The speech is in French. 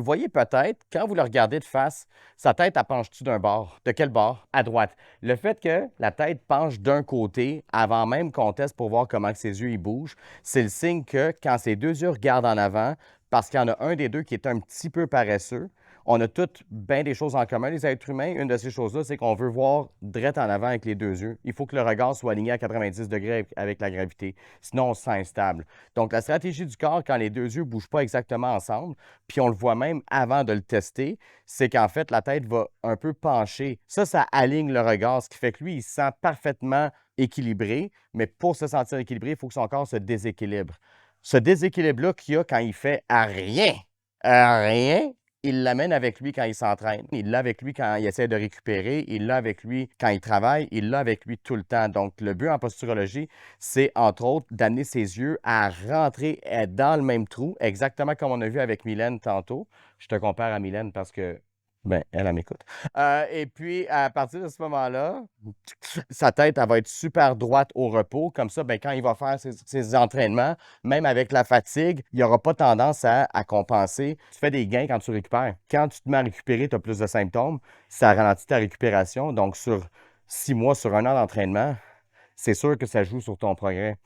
le voyez peut-être, quand vous le regardez de face, sa tête, elle penche-tu d'un bord? De quel bord? À droite. Le fait que la tête penche d'un côté avant même qu'on teste pour voir comment que ses yeux ils bougent, c'est le signe que quand ses deux yeux regardent en avant, parce qu'il y en a un des deux qui est un petit peu paresseux, on a toutes bien des choses en commun, les êtres humains. Une de ces choses-là, c'est qu'on veut voir droit en avant avec les deux yeux. Il faut que le regard soit aligné à 90 degrés avec la gravité. Sinon, on se sent instable. Donc, la stratégie du corps, quand les deux yeux ne bougent pas exactement ensemble, puis on le voit même avant de le tester, c'est qu'en fait, la tête va un peu pencher. Ça aligne le regard, ce qui fait que lui, il se sent parfaitement équilibré, mais pour se sentir équilibré, il faut que son corps se déséquilibre. Ce déséquilibre-là qu'il y a quand il fait à rien, il l'amène avec lui quand il s'entraîne. Il l'a avec lui quand il essaie de récupérer. Il l'a avec lui quand il travaille. Il l'a avec lui tout le temps. Donc, le but en posturologie, c'est entre autres d'amener ses yeux à rentrer dans le même trou, exactement comme on a vu avec Mylène tantôt. Je te compare à Mylène parce que, ben, elle m'écoute. Et puis, à partir de ce moment-là, sa tête, elle va être super droite au repos. Comme ça, ben, quand il va faire ses entraînements, même avec la fatigue, il n'y aura pas tendance à compenser. Tu fais des gains quand tu récupères. Quand tu te mets à récupérer, tu as plus de symptômes. Ça ralentit ta récupération. Donc, sur 6 mois, sur un an d'entraînement, c'est sûr que ça joue sur ton progrès.